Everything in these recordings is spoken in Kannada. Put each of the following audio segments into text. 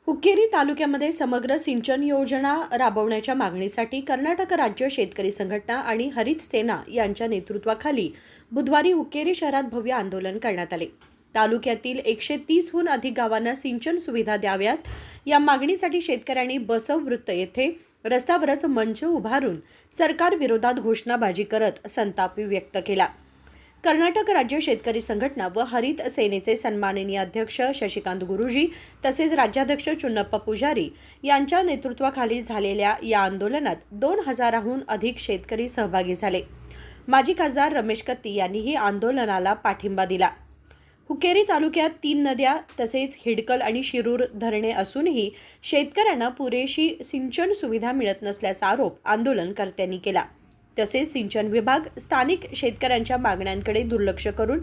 हुक्केरी तालुक्यामध्ये समग्र सिंचन योजना राबवण्याच्या मागणीसाठी कर्नाटक राज्य शेतकरी संघटना आणि हरित सेना यांच्या नेतृत्वाखाली बुधवारी हुक्केरी शहरात भव्य आंदोलन करण्यात आले. तालुक्यातील 130हून अधिक गावांना सिंचन सुविधा द्याव्यात या मागणीसाठी शेतकऱ्यांनी बसववृत्त येथे रस्त्यावरच मंच उभारून सरकार विरोधात घोषणाबाजी करत संताप व्यक्त केला. कर्नाटक राज्य शेतकरी संघटना व हरित सेनेचे सन्माननीय अध्यक्ष शशिकांत गुरुजी तसेच राज्याध्यक्ष चुन्नप्पा पुजारी यांच्या नेतृत्वाखाली झालेल्या या आंदोलनात 2000हून अधिक शेतकरी सहभागी झाले. माजी खासदार रमेश कत्ती यांनीही आंदोलनाला पाठिंबा दिला. हुक्केरी तालुक्यात 3 नद्या तसेच हिडकल आणि शिरूर धरणे असूनही शेतकऱ्यांना पुरेशी सिंचन सुविधा मिळत नसल्याचा आरोप आंदोलनकर्त्यांनी केला. तसेच सिंचन विभाग स्थानिक शेतकऱ्यांच्या मागण्यांकडे दुर्लक्ष करून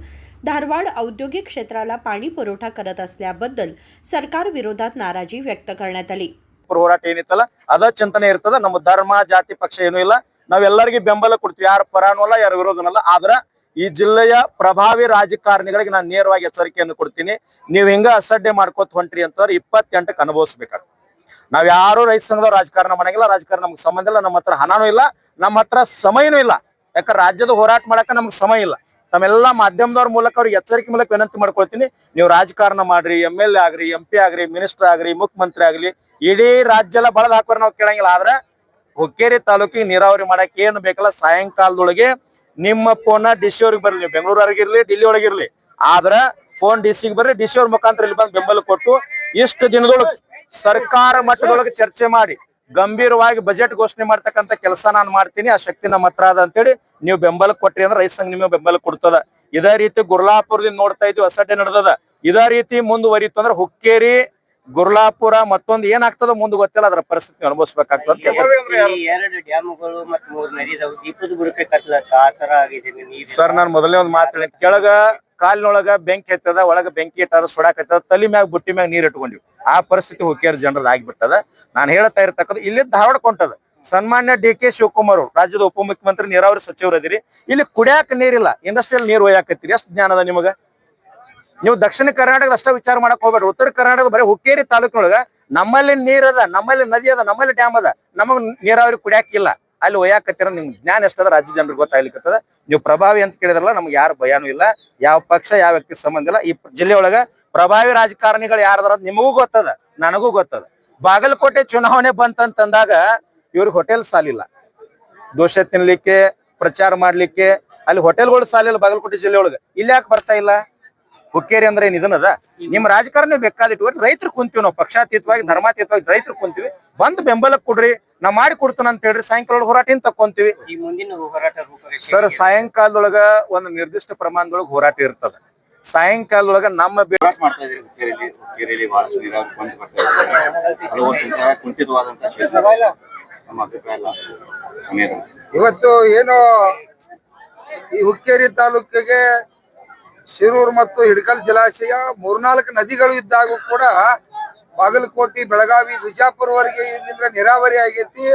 धारवाड औद्योगिक क्षेत्राला पाणी पुरवठा करत असल्याबद्दल सरकार विरोधात नाराजी व्यक्त करण्यात आली. ಹೋರಾಟ ಏನಿತ್ತಲ್ಲ ಅದ ಚಿಂತನೆ ಇರ್ತದ. ನಮ್ಮ ಧರ್ಮ ಜಾತಿ ಪಕ್ಷ ಏನೂ ಇಲ್ಲ. ನಾವೆಲ್ಲರಿಗೆ ಬೆಂಬಲ ಕೊಡ್ತೀವಿ, ಯಾರು ಪರಾನೂ ಅಲ್ಲ ಯಾರು ವಿರೋಧನಲ್ಲ. ಆದ್ರ ಈ ಜಿಲ್ಲೆಯ ಪ್ರಭಾವಿ ರಾಜಕಾರಣಿಗಳಿಗೆ ನಾನು ನೇರವಾಗಿ ಎಚ್ಚರಿಕೆಯನ್ನು ಕೊಡ್ತೀನಿ. ನೀವು ಹಿಂಗ ಅಸಡ್ಡೆ ಮಾಡ್ಕೋತ ಹೊಂಟ್ರಿ ಅಂತಂದ್ರೆ 28ಕ್ಕೆ ಅನುಭವಿಸ್ಬೇಕಾಗ್ತದೆ. ನಾವ್ ಯಾರು ರೈತ ಸಂಘದವ್ರು ರಾಜಕಾರಣ ಮಾಡಂಗಿಲ್ಲ, ರಾಜಕಾರಣ ನಮ್ಗೆ ಸಂಬಂಧ ಇಲ್ಲ. ನಮ್ಮ ಹತ್ರ ಹಣನೂ ಇಲ್ಲ, ನಮ್ಮ ಹತ್ರ ಸಮಯನೂ ಇಲ್ಲ. ಯಾಕಂದ್ರೆ ರಾಜ್ಯದ ಹೋರಾಟ ಮಾಡಕ್ಕೆ ನಮ್ಗೆ ಸಮಯ ಇಲ್ಲ. ತಮ್ಮೆಲ್ಲ ಮಾಧ್ಯಮದವ್ರ ಮೂಲಕ ಅವ್ರಿಗೆ ಎಚ್ಚರಿಕೆ ಮೂಲಕ ವಿನಂತಿ ಮಾಡ್ಕೊಳ್ತೀನಿ, ನೀವು ರಾಜಕಾರಣ ಮಾಡ್ರಿ, MLA ಆಗ್ರಿ, MP ಆಗ್ರಿ, ಮಿನಿಸ್ಟರ್ ಆಗ್ರಿ, ಮುಖ್ಯಮಂತ್ರಿ ಆಗ್ಲಿ, ಇಡೀ ರಾಜ್ಯ ಎಲ್ಲ ಬಳದ ಹಾಕೋರು ನಾವು ಕೇಳಂಗಿಲ್ಲ. ಆದ್ರೆ ಹುಕ್ಕೇರಿ ತಾಲೂಕಿಗೆ ನೀರಾವರಿ ಮಾಡಕ್ಕೆ ಏನು ಬೇಕಲ್ಲ ಸಾಯಂಕಾಲದೊಳಗೆ ನಿಮ್ಮ ಫೋನ್ DC ಅವ್ರಿಗೆ ಬರ್ಲಿ, ಬೆಂಗಳೂರವ್ರಿಗಿರ್ಲಿ, ఢిల్లీ ಒಳಗಿರ್ಲಿ, ಆದ್ರ ಫೋನ್ DC ಗೆ ಬರ್ರಿ, DC ಅವ್ರ ಮುಖಾಂತರ ಇಲ್ಲಿ ಬಂದು ಬೆಂಬಲ ಕೊಟ್ಟು ಇಷ್ಟು ದಿನದೊಳಗೆ ಸರ್ಕಾರ ಮಟ್ಟದೊಳಗೆ ಚರ್ಚೆ ಮಾಡಿ ಗಂಭೀರವಾಗಿ ಬಜೆಟ್ ಘೋಷಣೆ ಮಾಡ್ತಕ್ಕಂಥ ಕೆಲಸ ನಾನು ಮಾಡ್ತೀನಿ. ಆ ಶಕ್ತಿ ನಮ್ಮ ಹತ್ರ ಅದ ಅಂತೇಳಿ ನೀವು ಬೆಂಬಲ ಕೊಟ್ರಿ ಅಂದ್ರೆ ರೈತ ಸಂಘ ನಿಮಗೆ ಬೆಂಬಲ ಕೊಡ್ತದ. ಇದೇ ರೀತಿ ಗುರ್ಲಾಪುರದಿಂದ ನೋಡ್ತಾ ಇದ್ವಿ, ಅಸಡ್ಡೆ ನಡೆದದ. ಇದೇ ರೀತಿ ಮುಂದುವರಿತು ಅಂದ್ರೆ ಹುಕ್ಕೇರಿ, ಗುರ್ಲಾಪುರ ಮತ್ತೊಂದು ಏನಾಗ್ತದ ಮುಂದೆ ಗೊತ್ತಿಲ್ಲ, ಅದರ ಪರಿಸ್ಥಿತಿ ಅನುಭವಿಸ್ಬೇಕಾಗ್ತದ. 2 ಡ್ಯಾಮ್ಗಳು ಮತ್ತು 3 ನದಿ ದೀಪದ ಬುಡಕ್ಕೆ ಕತ್ತಲತ್ತ ಆ ತರ ಆಗಿದೆ. ಸರ್ ನಾನು ಮೊದಲನೇ ಒಂದು ಮಾತು, ಕೆಳಗ ಕಾಲಿನೊಳಗ ಬೆಂಕಿ ಹತ್ತದ, ಒಳಗ ಬೆಂಕಿ ಇಟ್ಟಾರ ಸುಡಾಕತ್ತದ, ತಲಿ ಮ್ಯಾಗ ಬುಟ್ಟಿ ಮ್ಯಾಗ ನೀರ್ ಇಟ್ಕೊಂಡಿವಿ. ಆ ಪರಿಸ್ಥಿತಿ ಹುಕ್ಕೇರಿ ಜನರದ್ ಆಗಿಬಿಟ್ಟದ. ನಾನು ಹೇಳ್ತಾ ಇರ್ತಕ್ಕಂಥ ಇಲ್ಲಿ ಧಾರವಾಡ ಕೊಂಟದ ಸನ್ಮಾನ್ಯ DK ಶಿವಕುಮಾರ್ ರಾಜ್ಯದ ಉಪಮುಖ್ಯಮಂತ್ರಿ ನೀರಾವರಿ ಸಚಿವರು ಅದಿರಿ. ಇಲ್ಲಿ ಕುಡಿಯಾಕ ನೀರಿಲ್ಲ, ಇಂಡಸ್ಟ್ರಿಯಲ್ ನೀರ್ ಒಯ್ಯಾಕತ್ತೀರಿ. ಎಷ್ಟು ಜ್ಞಾನ ಅದ ನಿಮಗ? ನೀವು ದಕ್ಷಿಣ ಕರ್ನಾಟಕದ ಅಷ್ಟ ವಿಚಾರ ಮಾಡಕ್ ಹೋಗ್ಬೇಡ್ರಿ. ಉತ್ತರ ಕರ್ನಾಟಕದ ಬರೀ ಹುಕ್ಕೇರಿ ತಾಲೂಕಿನೊಳಗ ನಮ್ಮಲ್ಲಿ ನೀರ್ ಅದ, ನಮ್ಮಲ್ಲಿ ನದಿ ಅದ, ನಮ್ಮಲ್ಲಿ ಡ್ಯಾಮ್ ಅದ, ನಮಗ್ ನೀರಾವರಿ ಕುಡಿಯಾಕಿಲ್ಲ. ಅಲ್ಲಿ ಒಯ್ಯಾಕತ್ತೀರ. ನಿಮ್ಗೆ ಜ್ಞಾನ ಎಷ್ಟದ ರಾಜ್ಯ ಜನರಿಗೆ ಗೊತ್ತಾಗ್ಲಿಕ್ಕತ್ತದ. ನೀವು ಪ್ರಭಾವಿ ಅಂತ ಕೇಳಿದ್ರಲ್ಲ, ನಮ್ಗೆ ಯಾರು ಭಯಾನೂ ಇಲ್ಲ, ಯಾವ ಪಕ್ಷ ಯಾವ ವ್ಯಕ್ತಿ ಸಂಬಂಧ ಇಲ್ಲ. ಈ ಜಿಲ್ಲೆಯೊಳಗ ಪ್ರಭಾವಿ ರಾಜಕಾರಣಿಗಳು ಯಾರದಾರ ನಿಮಗೂ ಗೊತ್ತದ, ನನಗೂ ಗೊತ್ತದ. ಬಾಗಲಕೋಟೆ ಚುನಾವಣೆ ಬಂತಂತಂದಾಗ ಇವ್ರಿಗೆ ಹೋಟೆಲ್ ಸಾಲಿಲ್ಲ, ದೋಸೆ ತಿನ್ಲಿಕ್ಕೆ, ಪ್ರಚಾರ ಮಾಡ್ಲಿಕ್ಕೆ ಅಲ್ಲಿ ಹೋಟೆಲ್ಗಳು ಸಾಲಿಲ್ಲ ಬಾಗಲಕೋಟೆ ಜಿಲ್ಲೆಯೊಳಗ. ಇಲ್ಲಿ ಯಾಕೆ ಬರ್ತಾ ಇಲ್ಲ? ಹುಕ್ಕೇರಿ ಅಂದ್ರೆ ಏನ್ ಇದನ್ನದ? ನಿಮ್ಮ ರಾಜಕಾರಣ ಬೇಕಾದಿಟ್ಟು ರೈತರು ಕುಂತೀವಿ, ನಾವು ಪಕ್ಷಾತೀತವಾಗಿ ಧರ್ಮಾತೀತವಾಗಿ ರೈತರು ಕುಂತೀವಿ. ಬಂದ್ ಬೆಂಬಲ ಕೊಡ್ರಿ, ನಾ ಮಾಡಿ ಕೊಡ್ತಾನ ಅಂತ ಹೇಳ್ರಿ. ಸಾಯಂಕಾಲ ಹೋರಾಟ ತಕೊಂತೀವಿ. ಈ ಮುಂದಿನ ಹೋರಾಟ ಸರ್ ಸಾಯಂಕಾಲದೊಳಗ ಒಂದು ನಿರ್ದಿಷ್ಟ ಪ್ರಮಾಣದೊಳಗ ಹೋರಾಟ ಇರ್ತದ. ಸಾಯಂಕಾಲದೊಳಗ ನಮ್ಮ ಮಾಡ್ತಾ ಇದ್ರಿ ಹುಕ್ಕೇರಿಯಲ್ಲಿ ಬಹಳಷ್ಟು ನೀರಾವರಿ ಕೊಂಡು ಬರ್ತಾ ಇದ್ದಾರೆ. ಹಲವು ವರ್ಷದಿಂದ ಕುಂಠಿತವಾದಂತ ಕ್ಷೇತ್ರ. ನಮ್ಮ ಅಭಿಪ್ರಾಯ ಎಲ್ಲ ಇವತ್ತು ಏನು ಈ ಹುಕ್ಕೇರಿ ತಾಲೂಕಿಗೆ ಶಿರೂರು ಮತ್ತು ಹಿಡಕಲ್ ಜಲಾಶಯ 3-4 ನದಿಗಳು ಇದ್ದಾಗೂ ಕೂಡ ಬಾಗಲಕೋಟೆ, ಬೆಳಗಾವಿ, ಬಿಜಾಪುರವರೆಗೆ ಇಲ್ಲಿಂದ ನೀರಾವರಿ ಆಗೈತಿ.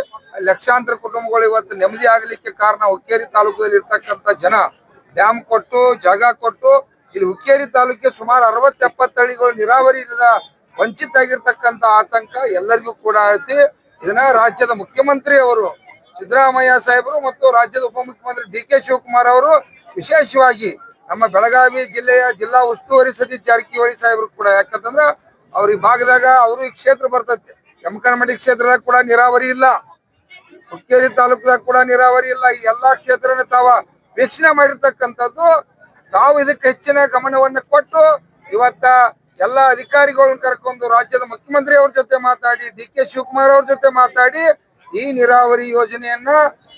ಲಕ್ಷಾಂತರ ಕುಟುಂಬಗಳು ಇವತ್ತು ನೆಮ್ಮದಿ ಆಗ್ಲಿಕ್ಕೆ ಕಾರಣ ಹುಕ್ಕೇರಿ ತಾಲೂಕಲ್ಲಿ ಇರ್ತಕ್ಕಂಥ ಜನ ಡ್ಯಾಮ್ ಕೊಟ್ಟು ಜಾಗ ಕೊಟ್ಟು ಇಲ್ಲಿ ಹುಕ್ಕೇರಿ ತಾಲೂಕಿಗೆ ಸುಮಾರು 60-70 ಹಳ್ಳಿಗಳು ನೀರಾವರಿಯಿಂದ ವಂಚಿತ ಆಗಿರ್ತಕ್ಕಂಥ ಆತಂಕ ಎಲ್ಲರಿಗೂ ಕೂಡ ಐತಿ. ಇದನ್ನ ರಾಜ್ಯದ ಮುಖ್ಯಮಂತ್ರಿ ಅವರು ಸಿದ್ದರಾಮಯ್ಯ ಸಾಹೇಬರು ಮತ್ತು ರಾಜ್ಯದ ಉಪಮುಖ್ಯಮಂತ್ರಿ DK ಶಿವಕುಮಾರ್ ಅವರು ವಿಶೇಷವಾಗಿ ನಮ್ಮ ಬೆಳಗಾವಿ ಜಿಲ್ಲೆಯ ಜಿಲ್ಲಾ ಉಸ್ತುವಾರಿ ಸತೀಶ್ ಜಾರಕಿಹೊಳಿ ಸಾಹೇಬರು ಕೂಡ, ಯಾಕಂತಂದ್ರ ಅವ್ರ ಈ ಭಾಗದಾಗ ಅವರು ಈ ಕ್ಷೇತ್ರ ಬರ್ತೈತಿ. ಯಮಕನಮಡಿ ಕ್ಷೇತ್ರದಾಗ ಕೂಡ ನೀರಾವರಿ ಇಲ್ಲ, ಹುಕ್ಕೇರಿ ತಾಲೂಕದಾಗ ಕೂಡ ನೀರಾವರಿ ಇಲ್ಲ. ಈ ಎಲ್ಲಾ ಕ್ಷೇತ್ರನ ತಾವ ವೀಕ್ಷಣೆ ಮಾಡಿರ್ತಕ್ಕಂಥದ್ದು. ತಾವು ಇದಕ್ಕೆ ಹೆಚ್ಚಿನ ಗಮನವನ್ನು ಕೊಟ್ಟು ಇವತ್ತ ಎಲ್ಲ ಅಧಿಕಾರಿಗಳನ್ನ ಕರ್ಕೊಂಡು ರಾಜ್ಯದ ಮುಖ್ಯಮಂತ್ರಿ ಅವ್ರ ಜೊತೆ ಮಾತಾಡಿ, DK ಶಿವಕುಮಾರ್ ಅವ್ರ ಜೊತೆ ಮಾತಾಡಿ ಈ ನೀರಾವರಿ ಯೋಜನೆಯನ್ನ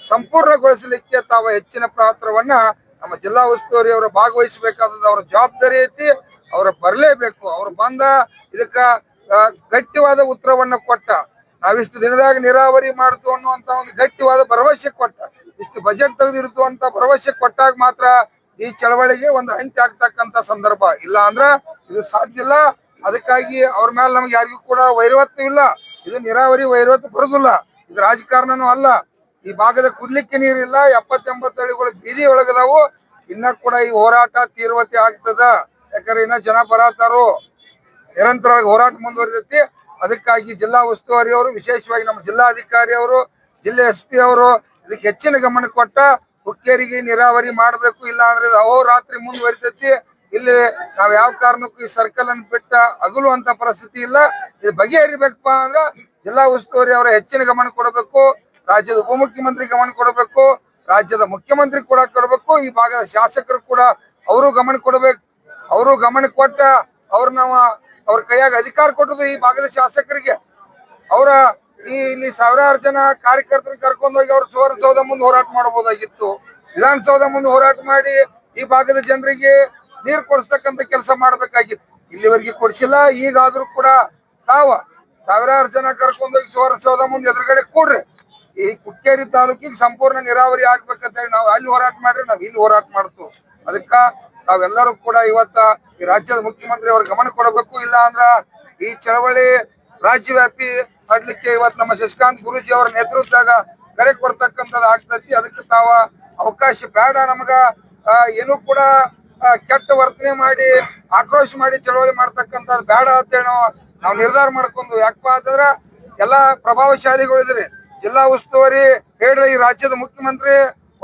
ಸಂಪೂರ್ಣಗೊಳಿಸಲಿಕ್ಕೆ ತಾವು ಹೆಚ್ಚಿನ ಪಾತ್ರವನ್ನ ನಮ್ಮ ಜಿಲ್ಲಾ ಉಸ್ತುವಾರಿ ಅವರ ಭಾಗವಹಿಸಬೇಕಾದ ಅವರ ಜವಾಬ್ದಾರಿ ಐತಿ. ಅವ್ರ ಬರಲೇಬೇಕು. ಅವ್ರು ಬಂದ ಇದಕ್ಕ ಗಟ್ಟಿವಾದ ಉತ್ತರವನ್ನ ಕೊಟ್ಟ, ನಾವಿಷ್ಟು ದಿನದಾಗ ನೀರಾವರಿ ಮಾಡ್ತು ಅನ್ನುವಂತ ಒಂದು ಗಟ್ಟಿವಾದ ಭರವಸೆ ಕೊಟ್ಟ, ಇಷ್ಟು ಬಜೆಟ್ ತೆಗೆದಿಡ್ತು ಅಂತ ಭರವಸೆ ಕೊಟ್ಟಾಗ ಮಾತ್ರ ಈ ಚಳವಳಿಗೆ ಒಂದು ಅಂತ್ಯ ಆಗ್ತಕ್ಕಂತ ಸಂದರ್ಭ. ಇಲ್ಲ ಅಂದ್ರ ಇದು ಸಾಧ್ಯ ಇಲ್ಲ. ಅದಕ್ಕಾಗಿ ಅವ್ರ ಮೇಲೆ ನಮ್ಗೆ ಯಾರಿಗೂ ಕೂಡ ವೈರವತ್ತು ಇಲ್ಲ. ಇದು ನೀರಾವರಿ ವೈರವತ್ತು ಬರುದಿಲ್ಲ, ಇದು ರಾಜಕಾರಣನೂ ಅಲ್ಲ. ಈ ಭಾಗದ ಕುಡ್ಲಿಕ್ಕೆ ನೀರಿಲ್ಲ, 70-80 ಹಳ್ಳಿಗಳು ಬೀದಿ ಒಳಗದಾವು. ಇನ್ನ ಕೂಡ ಈ ಹೋರಾಟ ತೀವ್ರತೆ ಆಗ್ತದ. ಯಾಕಂದ್ರೆ ಇನ್ನ ಜನ ಬರತಾರು, ನಿರಂತರವಾಗಿ ಹೋರಾಟ ಮುಂದುವರಿದೈತಿ. ಅದಕ್ಕಾಗಿ ಜಿಲ್ಲಾ ಉಸ್ತುವಾರಿ ಅವರು, ವಿಶೇಷವಾಗಿ ನಮ್ಮ ಜಿಲ್ಲಾಧಿಕಾರಿ ಅವರು, ಜಿಲ್ಲೆ SP ಅವರು ಇದಕ್ಕೆ ಹೆಚ್ಚಿನ ಗಮನ ಕೊಟ್ಟ ಹುಕ್ಕೇರಿಗೆ ನೀರಾವರಿ ಮಾಡಬೇಕು. ಇಲ್ಲ ಅಂದ್ರೆ ಇದು ಅಹೋರಾತ್ರಿ ಮುಂದುವರಿತೈತಿ. ಇಲ್ಲಿ ನಾವ್ ಯಾವ ಕಾರಣಕ್ಕೂ ಈ ಸರ್ಕಲ್ ಅನ್ನು ಬಿಟ್ಟ ಅಗಲುವಂತ ಪರಿಸ್ಥಿತಿ ಇಲ್ಲ. ಇದು ಬಗೆಹರಿಬೇಕಪ್ಪ ಅಂದ್ರೆ ಜಿಲ್ಲಾ ಉಸ್ತುವಾರಿ ಅವರ ಹೆಚ್ಚಿನ ಗಮನ ಕೊಡಬೇಕು, ರಾಜ್ಯದ ಉಪಮುಖ್ಯಮಂತ್ರಿ ಗಮನ ಕೊಡಬೇಕು, ರಾಜ್ಯದ ಮುಖ್ಯಮಂತ್ರಿ ಕೂಡ ಕೊಡಬೇಕು, ಈ ಭಾಗದ ಶಾಸಕರು ಕೂಡ ಅವರು ಗಮನ ಕೊಡಬೇಕು. ಅವರು ಗಮನ ಕೊಟ್ಟ ಅವ್ರ ಕೈಯಾಗ ಅಧಿಕಾರ ಕೊಟ್ಟದು ಈ ಭಾಗದ ಶಾಸಕರಿಗೆ. ಅವರ ಇಲ್ಲಿ ಸಾವಿರಾರು ಜನ ಕಾರ್ಯಕರ್ತರನ್ನ ಕರ್ಕೊಂಡೋಗಿ ಅವ್ರು ಸುವರ್ಣಸೌಧ ಮುಂದೆ ಹೋರಾಟ ಮಾಡಬಹುದಾಗಿತ್ತು. ವಿಧಾನಸೌಧ ಮುಂದೆ ಹೋರಾಟ ಮಾಡಿ ಈ ಭಾಗದ ಜನರಿಗೆ ನೀರು ಕೊಡಿಸ್ತಕ್ಕಂಥ ಕೆಲಸ ಮಾಡ್ಬೇಕಾಗಿತ್ತು. ಇಲ್ಲಿವರೆಗೆ ಕೊಡಿಸಿಲ್ಲ. ಈಗಾದ್ರೂ ಕೂಡ ತಾವ ಸಾವಿರಾರು ಜನ ಕರ್ಕೊಂಡೋಗಿ ಸುವರ್ಣಸೌಧ ಮುಂದೆ ಎದುರುಗಡೆ ಕೂಡ್ರಿ. ಈ ಹುಕ್ಕೇರಿ ತಾಲೂಕಿಗೆ ಸಂಪೂರ್ಣ ನೀರಾವರಿ ಆಗ್ಬೇಕಂತೇಳಿ ನಾವು ಅಲ್ಲಿ ಹೋರಾಟ ಮಾಡ್ರಿ, ನಾವ್ ಇಲ್ಲಿ ಹೋರಾಟ ಮಾಡ್ತು. ಅದಕ್ಕ ತಾವೆಲ್ಲರೂ ಕೂಡ ಇವತ್ತ ಈ ರಾಜ್ಯದ ಮುಖ್ಯಮಂತ್ರಿ ಅವ್ರ ಗಮನ ಕೊಡಬೇಕು. ಇಲ್ಲ ಅಂದ್ರ ಈ ಚಳವಳಿ ರಾಜ್ಯವ್ಯಾಪಿ ಮಾಡ್ಲಿಕ್ಕೆ ಇವತ್ತು ನಮ್ಮ ಶಶಿಕಾಂತ್ ಗುರೂಜಿ ಅವರ ನೇತೃತ್ವದಾಗ ಕರೆ ಕೊಡ್ತಕ್ಕಂಥದ್ದು ಆಗ್ತೈತಿ. ಅದಕ್ಕೆ ತಾವ ಅವಕಾಶ ಬೇಡ, ನಮಗ ಏನು ಕೂಡ ಕೆಟ್ಟ ವರ್ತನೆ ಮಾಡಿ ಆಕ್ರೋಶ ಮಾಡಿ ಚಳವಳಿ ಮಾಡ್ತಕ್ಕಂಥದ್ದು ಬೇಡ ಅಂತೇಳಿ ನಾವು ನಿರ್ಧಾರ ಮಾಡ್ಕೊಂಡು, ಯಾಕಪ್ಪ ಅಂತಂದ್ರ ಎಲ್ಲಾ ಪ್ರಭಾವಶಾಲಿಗಳು ಇದ್ರಿ. ಜಿಲ್ಲಾ ಉಸ್ತುವಾರಿ ಹೇಳ್ರಿ, ಈ ರಾಜ್ಯದ ಮುಖ್ಯಮಂತ್ರಿ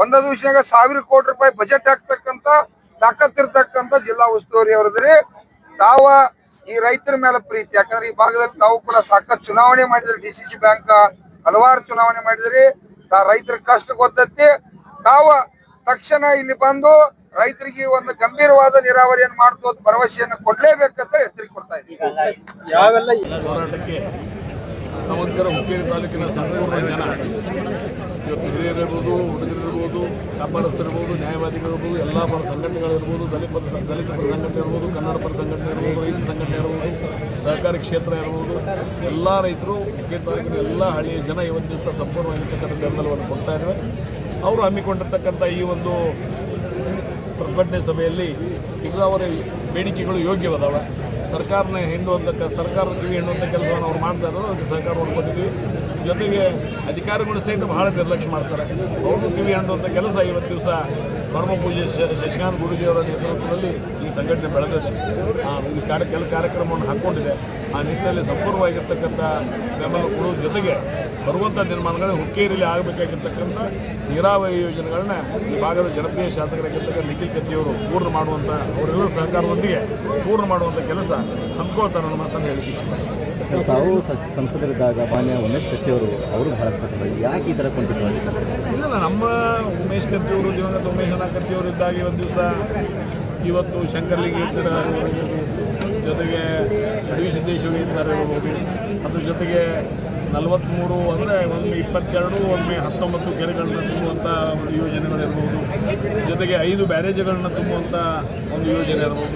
ಒಂದ ದಿವಸನಾಗ 1000 ಕೋಟಿ ರೂಪಾಯಿ ಬಜೆಟ್ ಹಾಕ್ತಕ್ಕಂತ ತಾಕತ್ತಿರ್ತಕ್ಕಂಥ ಜಿಲ್ಲಾ ಉಸ್ತುವಾರಿ ಅವ್ರದ್ರಿ. ತಾವ ಈ ರೈತರ ಮೇಲೆ ಪ್ರೀತಿ, ಯಾಕಂದ್ರೆ ಈ ಭಾಗದಲ್ಲಿ ತಾವು ಕೂಡ ಸಾಕಷ್ಟು ಚುನಾವಣೆ ಮಾಡಿದ್ರಿ, DCC ಬ್ಯಾಂಕ್ ಹಲವಾರು ಚುನಾವಣೆ ಮಾಡಿದ್ರಿ. ರೈತರ ಕಷ್ಟ ಗೊತ್ತೈತಿ. ತಾವ ತಕ್ಷಣ ಇಲ್ಲಿ ಬಂದು ರೈತರಿಗೆ ಒಂದು ಗಂಭೀರವಾದ ನೀರಾವರಿಯನ್ನು ಮಾಡ್ತು ಅಂತ ಭರವಸೆಯನ್ನು ಕೊಡ್ಲೇಬೇಕಂತ ಎಚ್ಚರಿಕೆ ಕೊಡ್ತಾ ಇದ್ದೀವಿ. ಹೋರಾಟಕ್ಕೆ ಸಮಗ್ರ ಹುಕ್ಕೇರಿ ತಾಲೂಕಿನ ಸಂಪೂರ್ಣ ಜನ, ಇವತ್ತು ಹಿರಿಯರಿರ್ಬೋದು, ಹುಡುಗರಿರ್ಬೋದು, ವ್ಯಾಪಾರಸ್ಥರಿರ್ಬೋದು, ನ್ಯಾಯವಾದಿಗಳಿರ್ಬೋದು, ಎಲ್ಲ ಪರ ಸಂಘಟನೆಗಳಿರ್ಬೋದು, ದಲಿತ ಪರ ಸಂಘಟನೆ ಇರ್ಬೋದು, ಕನ್ನಡ ಪರ ಸಂಘಟನೆ ಇರ್ಬೋದು, ರೈತ ಸಂಘಟನೆ ಇರ್ಬೋದು, ಸಹಕಾರಿ ಕ್ಷೇತ್ರ ಇರ್ಬೋದು, ಎಲ್ಲ ರೈತರು ಹುಕ್ಕೇರಿ ತಾಲೂಕಿನ ಎಲ್ಲ ಹಳ್ಳಿಯ ಜನ ಇವತ್ತು ದಿವಸ ಸಂಪೂರ್ಣವಾಗಿರ್ತಕ್ಕಂಥ ಬೆಂಬಲವನ್ನು ಕೊಡ್ತಾ ಇದ್ದಾರೆ. ಅವರು ಹಮ್ಮಿಕೊಂಡಿರ್ತಕ್ಕಂಥ ಈ ಒಂದು ಪ್ರತಿಭಟನೆ ಸಭೆಯಲ್ಲಿ ನೀರಾವರಿ ಬೇಡಿಕೆಗಳು ಯೋಗ್ಯವದಾವ. ಸರ್ಕಾರನ ಸರ್ಕಾರದ ಕಿವಿ ಹಿಂಡುವಂಥ ಕೆಲಸವನ್ನು ಅವ್ರು ಮಾಡ್ತಾ ಇರೋದು, ಅದಕ್ಕೆ ಸಹಕಾರವನ್ನು ಕೊಟ್ಟಿದ್ವಿ. ಜೊತೆಗೆ ಅಧಿಕಾರಿಗಳು ಸಹಿತ ಬಹಳ ನಿರ್ಲಕ್ಷ್ಯ ಮಾಡ್ತಾರೆ. ಅವರು ಕಿವಿ ಹಿಂಡುವಂಥ ಕೆಲಸ ಇವತ್ತು ದಿವಸ ಪರಮ ಪೂಜ್ಯ ಶಶಿಕಾಂತ್ ಗುರೂಜಿಯವರ ನೇತೃತ್ವದಲ್ಲಿ ಈ ಸಂಘಟನೆ ಬೆಳೆದಿದೆ. ಈ ಕೆಲ ಕಾರ್ಯಕ್ರಮವನ್ನು ಹಾಕ್ಕೊಂಡಿದೆ. ಆ ನಿಟ್ಟಿನಲ್ಲಿ ಸಂಪೂರ್ಣವಾಗಿರ್ತಕ್ಕಂಥ ಬೆಂಬಲ ಕೊಡುವ ಜೊತೆಗೆ ಬರುವಂಥ ನಿರ್ಮಾಣಗಳು ಹುಕ್ಕೇರಿಯಲ್ಲಿ ಆಗಬೇಕಾಗಿರ್ತಕ್ಕಂಥ ನೀರಾವರಿ ಯೋಜನೆಗಳನ್ನ ಈ ಭಾಗದ ಜನಪ್ರಿಯ ಶಾಸಕರಾಗಿರ್ತಕ್ಕಂಥ ನಿಖಿಲ್ ಕತ್ತಿಯವರು ಪೂರ್ಣ ಮಾಡುವಂಥ, ಅವರೆಲ್ಲ ಸಹಕಾರದೊಂದಿಗೆ ಪೂರ್ಣ ಮಾಡುವಂಥ ಕೆಲಸ ಹಮ್ಮಿಕೊಳ್ತಾರೆ ಅನ್ನೋ ಮಾತನ್ನು ಹೇಳಿಕೆ ಸರ್. ತಾವು ಸಂಸದರಿದ್ದಾಗ ಮಾನ್ಯ ಉಮೇಶ್ ಕತ್ತಿಯವರು ಅವರು ಬಹಳ ಯಾಕೆ ಈ ಥರ ಕೊಂಡಿದ್ರು? ಇಲ್ಲ, ನಮ್ಮ ಉಮೇಶ್ ಕತ್ತಿಯವರು, ದಿವಂಗತ ಉಮೇಶ್ ಕತ್ತಿಯವರು ಇದ್ದಾಗ ಒಂದು ದಿವಸ ಇವತ್ತು ಶಂಕರ್ಲಿಂಗೇಶ್ವರ ಜೊತೆಗೆ ಅಡವಿ ಸಿದ್ದೇಶ್ವರ ಇದ್ದಾರೆ ಇರ್ಬೋದು, ಅದ್ರ ಜೊತೆಗೆ 43 ಅಂದರೆ ಒಮ್ಮೆ 22 ಒಮ್ಮೆ 19 ಕೆರೆಗಳನ್ನ ತುಂಬುವಂಥ ಒಂದು ಯೋಜನೆಗಳಿರ್ಬೋದು, ಜೊತೆಗೆ 5 ಬ್ಯಾರೇಜ್ಗಳನ್ನ ತುಂಬುವಂಥ ಒಂದು ಯೋಜನೆ ಇರ್ಬೋದು.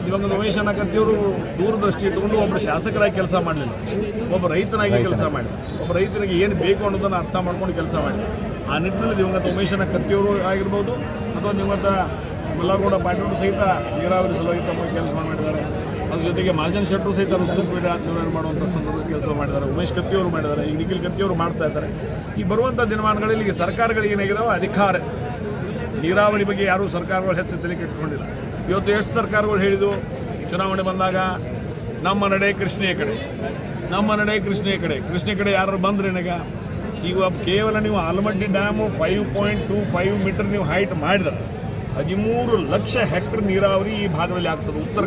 ಇವಾಗ ಉಮೇಶ್ ಕತ್ತಿಯವರು ದೂರದೃಷ್ಟಿ ಇಟ್ಟುಕೊಂಡು ಒಬ್ಬ ಶಾಸಕರಾಗಿ ಕೆಲಸ ಮಾಡಲಿಲ್ಲ, ಒಬ್ಬ ರೈತನಾಗಿ ಕೆಲಸ ಮಾಡಿದ. ಒಬ್ಬ ರೈತನಿಗೆ ಏನು ಬೇಕು ಅನ್ನೋದನ್ನು ಅರ್ಥ ಮಾಡ್ಕೊಂಡು ಕೆಲಸ ಮಾಡಿದ. ಆ ನಿಟ್ಟಿನಲ್ಲಿ ದಿವಂಗತ ಉಮೇಶ್ ಕತ್ತಿಯವರು ಆಗಿರ್ಬೋದು, ಅಥವಾ ದಿವಂಗತ ಮಲ್ಲಗೌಡ ಪಾಟೀಲ್ ಸಹಿತ ನೀರಾವರಿ ಸಲುವಾಗಿ ತಮ್ಮ ಕೆಲಸ ಮಾಡಿದ್ದಾರೆ. ಅದ್ರ ಜೊತೆಗೆ ಮಹಾಜನ್ ಶೆಟ್ಟರು ಸಹಿತ ರಸ್ತೆ ನಿರ್ಮಾಣ ಮಾಡುವಂಥ ಸಂದರ್ಭದಲ್ಲಿ ಕೆಲಸ ಮಾಡಿದ್ದಾರೆ. ಉಮೇಶ್ ಕತ್ತಿಯವರು ಮಾಡಿದ್ದಾರೆ, ಈಗ ನಿಖಿಲ್ ಕತ್ತಿಯವರು ಮಾಡ್ತಾ ಇದ್ದಾರೆ. ಈ ಬರುವಂಥ ದಿನಮಾನಗಳಲ್ಲಿ ಈಗ ಸರ್ಕಾರಗಳಿಗೆ ಏನಾಗಿದಾವೆ ಅಧಿಕಾರ, ನೀರಾವರಿ ಬಗ್ಗೆ ಯಾರೂ ಸರ್ಕಾರಗಳು ಹೆಚ್ಚು ತಲೆ ಕೆಟ್ಟಿಕೊಂಡಿಲ್ಲ. ಇವತ್ತು ಎಷ್ಟು ಸರ್ಕಾರಗಳು ಹೇಳಿದವು ಚುನಾವಣೆ ಬಂದಾಗ, ನಮ್ಮ ನಡೆ ಕೃಷ್ಣೆಯ ಕಡೆ, ನಮ್ಮ ನಡೆ ಕೃಷ್ಣೆಯ ಕಡೆ. ಕೃಷ್ಣೆ ಕಡೆ ಯಾರು ಬಂದ್ರೆ ನನಗೆ ಈಗ ಕೇವಲ ನೀವು ಆಲಮಟ್ಟಿ ಡ್ಯಾಮು 5.25 ಮೀಟರ್ ನೀವು ಹೈಟ್ ಮಾಡಿದ್ರೆ 13 ಲಕ್ಷ ಹೆಕ್ಟರ್ ನೀರಾವರಿ ಈ ಭಾಗದಲ್ಲಿ ಆಗ್ತದೆ. ಉತ್ತರ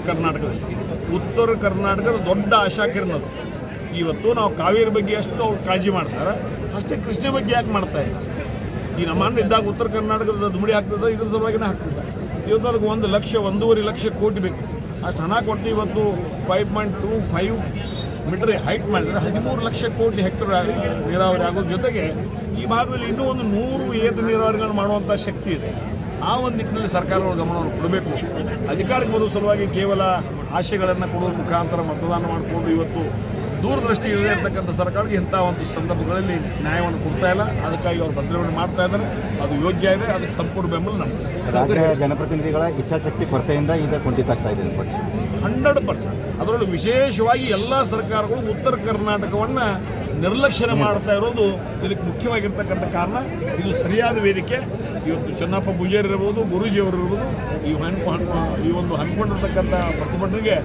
ಕರ್ನಾಟಕದ ದೊಡ್ಡ ಆಶಾ ಕಿರಣ ಅದು. ಇವತ್ತು ನಾವು ಕಾವೇರಿ ಬಗ್ಗೆ ಎಷ್ಟು ಅವ್ರು ಕಾಳಜಿ ಮಾಡ್ತಾರೆ, ಅಷ್ಟೇ ಕೃಷ್ಣೆ ಬಗ್ಗೆ ಯಾಕೆ ಮಾಡ್ತಾ ಇಲ್ಲ? ಈ ನಮ್ಮ ಅಣ್ಣ ಇದ್ದಾಗ ಉತ್ತರ ಕರ್ನಾಟಕದ ದುಮಡಿ ಆಗ್ತದೆ, ಇದ್ರ ಸಲುವಾಗಿನೇ ಆಗ್ತದೆ. ಇವತ್ತು ಅದಕ್ಕೆ 1-1.5 ಲಕ್ಷ ಕೋಟಿ ಬೇಕು. ಅಷ್ಟು ಹಣ ಕೊಟ್ಟು ಇವತ್ತು 5.25 ಮೀಟರ್ ಹೈಟ್ ಮಾಡಿದರೆ 13 ಲಕ್ಷ ಕೋಟಿ ಹೆಕ್ಟರ್ ನೀರಾವರಿ ಆಗೋದ್ರ ಜೊತೆಗೆ ಈ ಭಾಗದಲ್ಲಿ ಇನ್ನೂ ಒಂದು 100 ಏತ ನೀರಾವರಿಗಳನ್ನು ಮಾಡುವಂಥ ಶಕ್ತಿ ಇದೆ. ಆ ಒಂದು ನಿಟ್ಟಿನಲ್ಲಿ ಸರ್ಕಾರಗಳು ಗಮನವನ್ನು ಕೊಡಬೇಕು. ಅಧಿಕಾರಕ್ಕೆ ಬರುವ ಸಲುವಾಗಿ ಕೇವಲ ಆಶೆಗಳನ್ನು ಕೊಡುವ ಮುಖಾಂತರ ಮತದಾನ ಮಾಡಿಕೊಂಡು ಇವತ್ತು ದೂರದೃಷ್ಟಿ ಇಲ್ಲದೆ ಇರತಕ್ಕಂಥ ಸರ್ಕಾರಕ್ಕೆ ಇಂಥ ಒಂದು ಸಂದರ್ಭಗಳಲ್ಲಿ ನ್ಯಾಯವನ್ನು ಕೊಡ್ತಾ ಇಲ್ಲ. ಅದಕ್ಕಾಗಿ ಅವರು ಬದಲಾವಣೆ ಮಾಡ್ತಾ ಇದ್ದಾರೆ. ಅದು ಯೋಗ್ಯ ಇದೆ, ಅದಕ್ಕೆ ಸಂಪೂರ್ಣ ಬೆಂಬಲ ನಮ್ಮದು. ರಾಜ್ಯ ಜನಪ್ರತಿನಿಧಿಗಳ ಇಚ್ಛಾಶಕ್ತಿ ಕೊರತೆಯಿಂದ ಈಗ ಕೊಂಡಿತಾಗ್ತಾ ಇದೆ 100%. ಅದರಲ್ಲೂ ವಿಶೇಷವಾಗಿ ಎಲ್ಲ ಸರ್ಕಾರಗಳು ಉತ್ತರ ಕರ್ನಾಟಕವನ್ನು ನಿರ್ಲಕ್ಷ್ಯ ಮಾಡ್ತಾ ಇರೋದು ಇದಕ್ಕೆ ಮುಖ್ಯವಾಗಿರ್ತಕ್ಕಂಥ ಕಾರಣ. ಇದು ಸರಿಯಾದ ವೇದಿಕೆ. ಇವತ್ತು ಚೆನ್ನಪ್ಪ ಪೂಜಾರಿ ಇರ್ಬೋದು, ಗುರೂಜಿಯವರು ಇರ್ಬೋದು, ಈ ಒಂದು ಹಮ್ಮಿಕೊಂಡಿರ್ತಕ್ಕಂಥ ಪ್ರತಿಭಟನೆಗೆ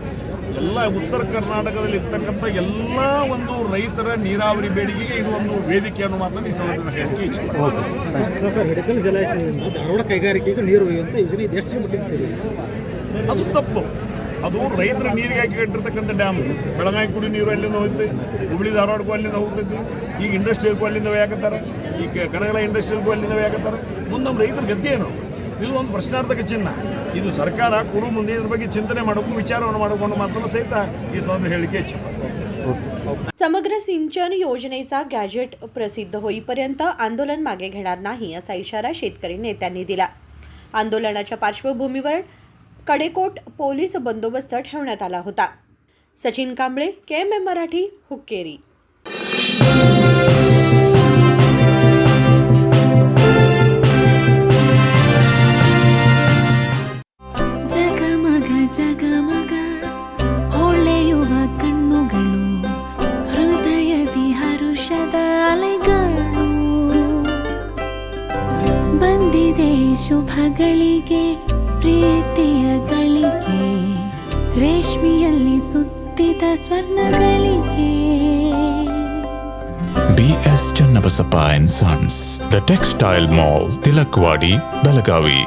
ಎಲ್ಲ ಉತ್ತರ ಕರ್ನಾಟಕದಲ್ಲಿ ಇರ್ತಕ್ಕಂಥ ಎಲ್ಲ ಒಂದು ರೈತರ ನೀರಾವರಿ ಬೇಡಿಕೆಗೆ ಇದು ಒಂದು ವೇದಿಕೆ ಅನ್ನೋ ಮಾತನ್ನು ಈ ಸಂದರ್ಭದಲ್ಲಿ ಹೇಳಕ್ಕೆ ಇಚ್ಛೆ ಸರ್ಕಾರ ಹಿಡಕಲ್ ಜಲಾಶಯದಿಂದ ಧಾರವಾಡ ಕೈಗಾರಿಕೆಗೆ ನೀರು ಒಯ್ಯುವಂಥ ಯೋಜನೆ ಇದು ಎಷ್ಟು ಮಟ್ಟಿಗೆ ಸರಿ? ಅದು ತಪ್ಪು. ಅದು ರೈತರ ನೀರಿಗೆ ಹಾಕಿ ಕಟ್ಟಿರ್ತಕ್ಕಂಥ ಡ್ಯಾಮ್. ಬೆಳಗಾವಿ ಕುಡಿ ನೀರು ಅಲ್ಲಿಂದ ಹೋಗ್ತೈತೆ, ಹುಬ್ಳಿ ಧಾರವಾಡಕ್ಕೂ ಅಲ್ಲಿಂದ ಹೋಗ್ತೈತಿ, ಈಗ ಇಂಡಸ್ಟ್ರಿಯಲ್ಗೂ ಅಲ್ಲಿಂದ ಒಯ್ಯಾಕತ್ತಾರೆ, ಈಗ ಕನಗಲ ಇಂಡಸ್ಟ್ರಿಯಲ್ಗೂ ಅಲ್ಲಿಂದ ಒಯ್ಯಾಕತ್ತಾರೆ. ಮುಂದೆ ನಮ್ಮ ರೈತರ ಗತಿ ಏನು? ಇದು ಒಂದು ಪ್ರಶ್ನಾರ್ಥಕ ಚಿಹ್ನ. ಇದು ಸರ್ಕಾರ ಕೊಡು ಮುಂದೆ ಇದ್ರ ಬಗ್ಗೆ ಚಿಂತನೆ ಮಾಡಬೇಕು, विचारವನ್ನು ಮಾಡಬೇಕು ಮಾತನ್ನು ಸಹಿತ ಈ ಸಂದರ್ಭ ಹೇಳಿಕೆ ಇಚ್ಛೆ. समग्र सिंचन योजनेचा गॅजेट प्रसिद्ध होईपर्यंत आंदोलन मागे घेणार नाही असा इशारा शेतकरी नेत्यांनी दिला. आंदोलनाच्या पार्श्वभूमीवर कडेकोट पोलीस बंदोबस्त ठेवण्यात आला होता. सचिन कांबळे, KMM मराठी, हुक्केरी. ಜಗಮಗ ಜಗಮಗ ಹೊಳೆಯುವ ಕಣ್ಣುಗಳು, ಹೃದಯದಿ ಹರುಷದ ಅಲೆಗಳು. ಬಂದಿದೆ ಶುಭಗಳಿಗೆ, ಪ್ರೀತಿಯ ಗಳಿಗೆ, ರೇಷ್ಮೆಯಲ್ಲಿ ಸುತ್ತಿದ ಸ್ವರ್ಣಗಳಿಗೆ. BS Channabasappa and Sons, The Textile Mall, Tilakwadi, Belagavi.